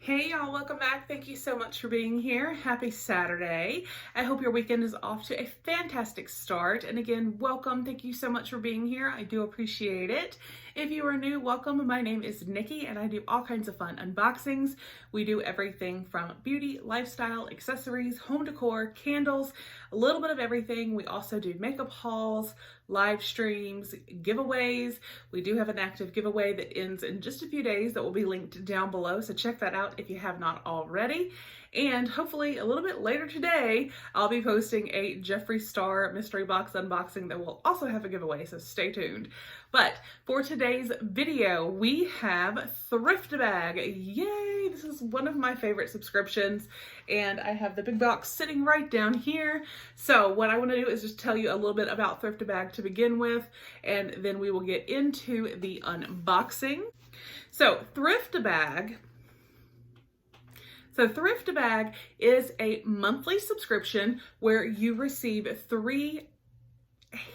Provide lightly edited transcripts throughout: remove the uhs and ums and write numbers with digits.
Hey y'all, welcome back. Thank you so much for being here. Happy Saturday. I hope your weekend is off to a fantastic start. And again, welcome. Thank you so much for being here. I do appreciate it. If you are new, welcome. My name is Nikki and I do all kinds of fun unboxings. We do everything from beauty, lifestyle, accessories, home decor, candles, a little bit of everything. We also do makeup hauls, live streams, giveaways. We do have an active giveaway that ends in just a few days that will be linked down below. So check that out if you have not already. And hopefully a little bit later today, I'll be posting a Jeffree Star mystery box unboxing that will also have a giveaway, so stay tuned. But for today's video, we have Thrift-A-Bag. Yay! This is one of my favorite subscriptions, and I have the big box sitting right down here. So what I want to do is just tell you a little bit about Thrift-A-Bag to begin with, and then we will get into the unboxing. So Thrift-A-Bag is a monthly subscription where you receive 3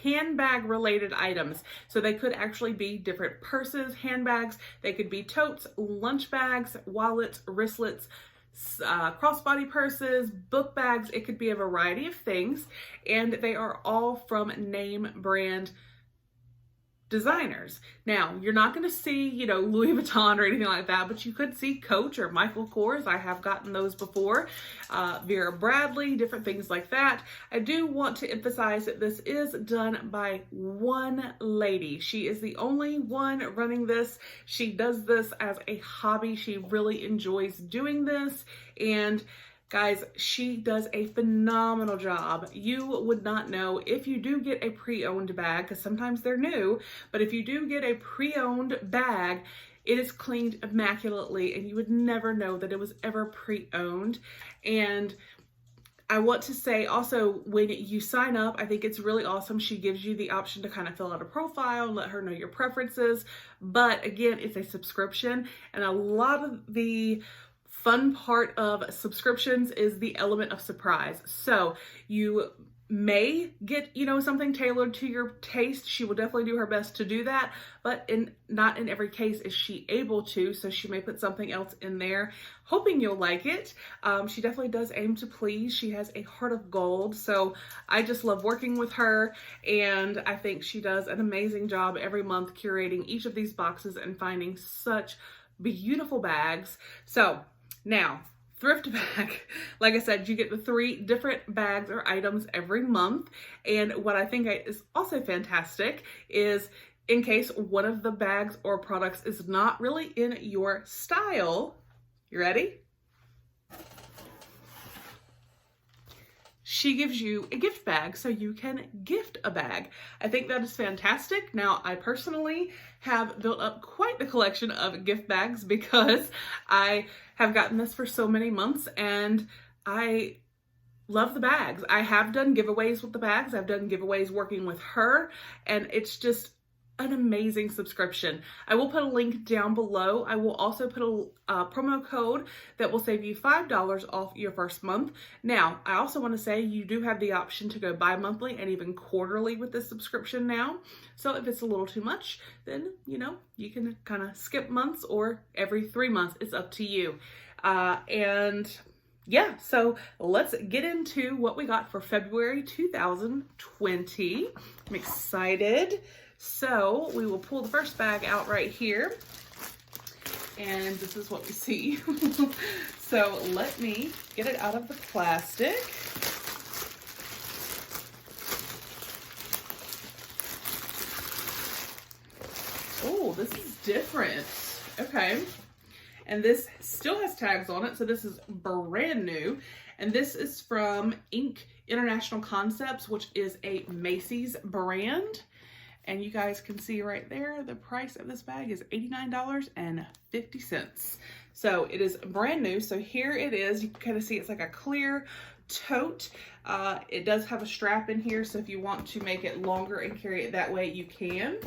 handbag related items. So they could actually be different purses, handbags, they could be totes, lunch bags, wallets, wristlets, crossbody purses, book bags. It could be a variety of things, and they are all from name brand designers. Now, you're not going to see, Louis Vuitton or anything like that, but you could see Coach or Michael Kors. I have gotten those before. Vera Bradley, different things like that. I do want to emphasize that this is done by one lady. She is the only one running this. She does this as a hobby. She really enjoys doing this, and guys, she does a phenomenal job. You would not know if you do get a pre-owned bag, because sometimes they're new, but if you do get a pre-owned bag, it is cleaned immaculately and you would never know that it was ever pre-owned. And I want to say also, when you sign up, I think it's really awesome. She gives you the option to kind of fill out a profile and let her know your preferences. But again, it's a subscription, and a lot of the fun part of subscriptions is the element of surprise. So you may get, something tailored to your taste. She will definitely do her best to do that, but not in every case is she able to. So she may put something else in there, hoping you'll like it. She definitely does aim to please. She has a heart of gold. So I just love working with her, and I think she does an amazing job every month curating each of these boxes and finding such beautiful bags. So now, Thrift-A-Bag, like I said, you get the 3 different bags or items every month. And what I think is also fantastic is, in case one of the bags or products is not really in your style, you ready? She gives you a gift bag so you can gift a bag. I think that is fantastic. Now, I personally have built up quite the collection of gift bags because I have gotten this for so many months and I love the bags. I have done giveaways with the bags. I've done giveaways working with her, and it's just an amazing subscription. I will put a link down below. I will also put a promo code that will save you $5 off your first month. Now, I also want to say you do have the option to go bi-monthly and even quarterly with this subscription now. So if it's a little too much, then, you can kind of skip months, or every 3 months. It's up to you. And yeah, so let's get into what we got for February 2020. I'm excited. So we will pull the first bag out right here, and this is what we see. So let me get it out of the plastic. Oh, this is different. Okay. And this still has tags on it, so this is brand new. And this is from Inc. International Concepts, which is a Macy's brand. And you guys can see right there, the price of this bag is $89.50. So it is brand new. So here it is. You can kind of see it's like a clear tote. It does have a strap in here, so if you want to make it longer and carry it that way, you can.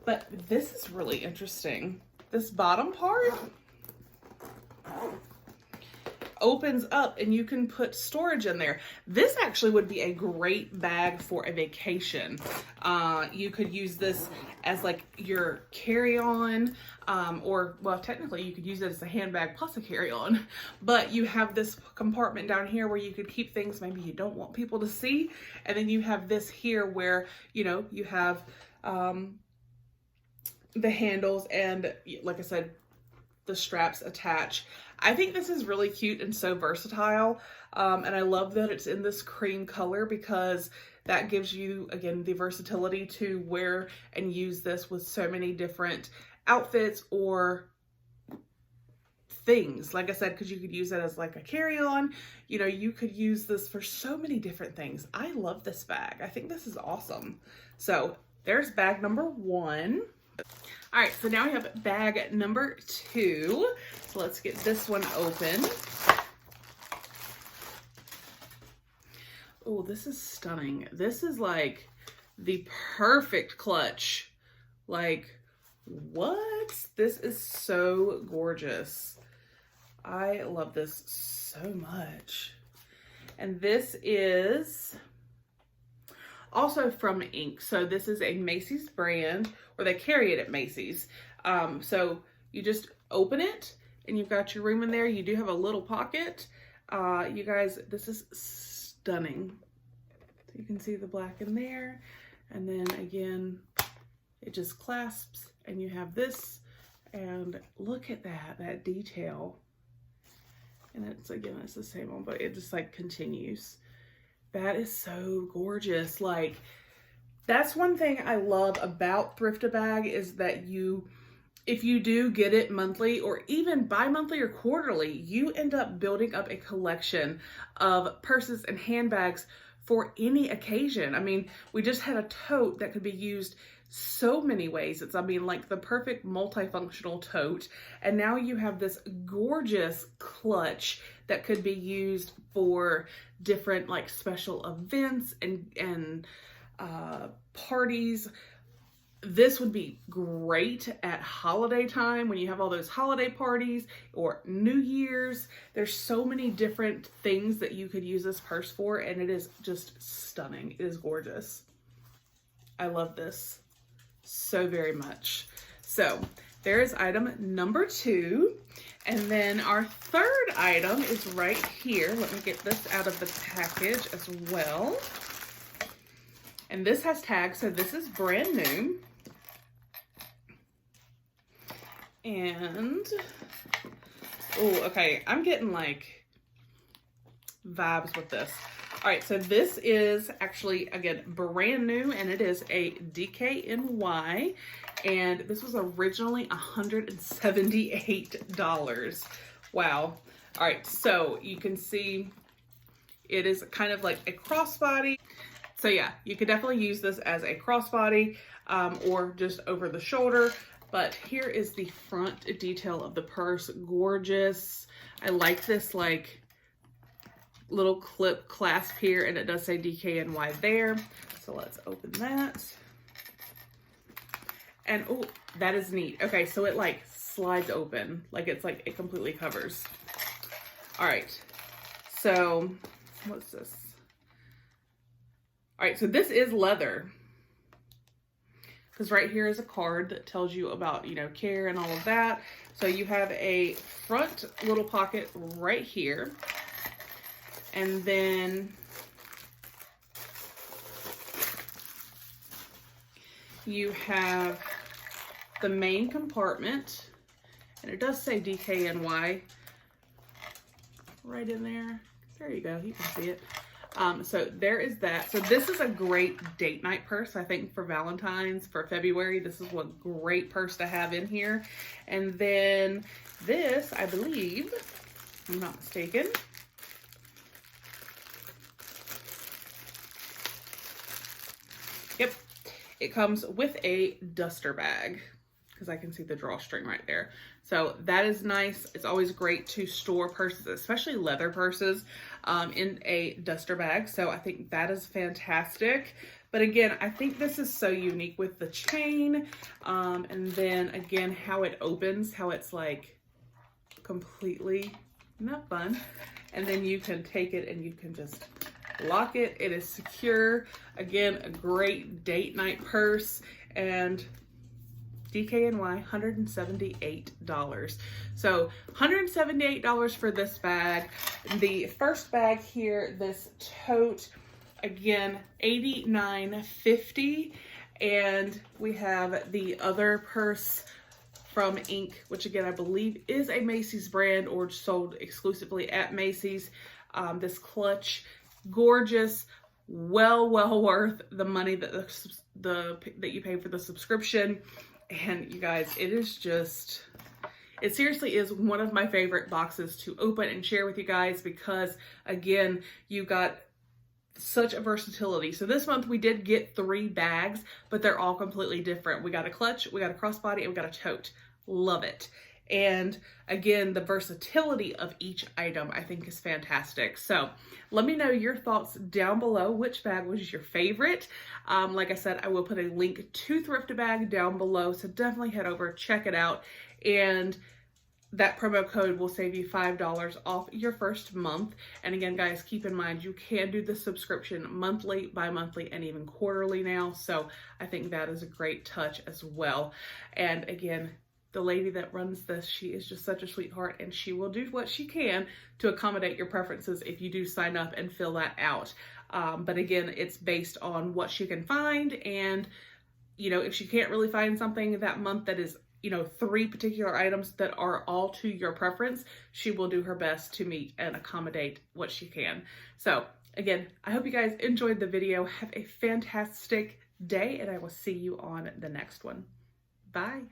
But this is really interesting. This bottom part. opens up and you can put storage in there. This actually would be a great bag for a vacation. You could use this as like your carry-on, or well, technically you could use it as a handbag plus a carry-on, but you have this compartment down here where you could keep things maybe you don't want people to see. And then you have this here where, you know, you have the handles and, like I said, the straps attach. I think this is really cute and so versatile. And I love that it's in this cream color because that gives you, again, the versatility to wear and use this with so many different outfits or things. Like I said, because you could use it as like a carry-on. You know, you could use this for so many different things. I love this bag. I think this is awesome. So there's bag number 1. All right, so now we have bag number 2. So let's get this one open. Oh, this is stunning. This is like the perfect clutch. Like, what? This is so gorgeous. I love this so much. And this is also from Ink. So this is a Macy's brand, or they carry it at Macy's. So you just open it and you've got your room in there. You do have a little pocket. You guys, this is stunning. So you can see the black in there. And then again, it just clasps and you have this, and look at that detail. And it's, again, it's the same one, but it just like continues. That is so gorgeous. Like, that's one thing I love about Thrift-A-Bag is that if you do get it monthly or even bi-monthly or quarterly, you end up building up a collection of purses and handbags for any occasion. I mean, we just had a tote that could be used so many ways. It's, I mean, like the perfect multifunctional tote. And now you have this gorgeous clutch that could be used for different like special events and parties. This would be great at holiday time when you have all those holiday parties or New Year's. There's so many different things that you could use this purse for, and it is just stunning. It is gorgeous. I love this so very much. So there is item number 2. And then our third item is right here. Let me get this out of the package as well. And this has tags, so this is brand new. And, oh, okay, I'm getting like vibes with this. All right, so this is actually, again, brand new, and it is a DKNY, and this was originally $178. Wow. All right, so you can see it is kind of like a crossbody. So yeah, you could definitely use this as a crossbody or just over the shoulder. But here is the front detail of the purse. Gorgeous. I like this like little clip clasp here, and it does say DKNY there. So let's open that. And oh, that is neat. Okay, so it like slides open. Like it's like it completely covers. All right, so what's this? All right, so this is leather. Because right here is a card that tells you about, you know, care and all of that. So you have a front little pocket right here. And then you have the main compartment. And it does say DKNY right in there. There you go, you can see it. So there is that. So this is a great date night purse, I think, for Valentine's, for February. This is one great purse to have in here. And then this, I believe, if I'm not mistaken, yep, it comes with a duster bag, because I can see the drawstring right there. So that is nice. It's always great to store purses, especially leather purses, in a duster bag. So I think that is fantastic. But again, I think this is so unique with the chain. And then again, how it opens, how it's like completely Isn't that fun? And then you can take it and you can just lock it. It is secure. Again, a great date night purse, and DKNY, $178. So $178 for this bag. The first bag here, this tote, again, $89.50. And we have the other purse from Ink, which again, I believe is a Macy's brand or sold exclusively at Macy's. This clutch, gorgeous, well worth the money that that you pay for the subscription. And you guys, it seriously is one of my favorite boxes to open and share with you guys, because again, you got such a versatility. So this month we did get 3 bags, but they're all completely different. We got a clutch, we got a crossbody, and we got a tote. Love it. And again, the versatility of each item I think is fantastic. So let me know your thoughts down below. Which bag was your favorite? Like I said, I will put a link to Thrift-A-Bag down below, so definitely head over, check it out. And that promo code will save you $5 off your first month. And again, guys, keep in mind, you can do the subscription monthly, bi-monthly, and even quarterly now. So I think that is a great touch as well. And again, the lady that runs this, she is just such a sweetheart, and she will do what she can to accommodate your preferences if you do sign up and fill that out. But again, it's based on what she can find, and if she can't really find something that month that is 3 particular items that are all to your preference, she will do her best to meet and accommodate what she can. So again, I hope you guys enjoyed the video. Have a fantastic day, and I will see you on the next one. Bye.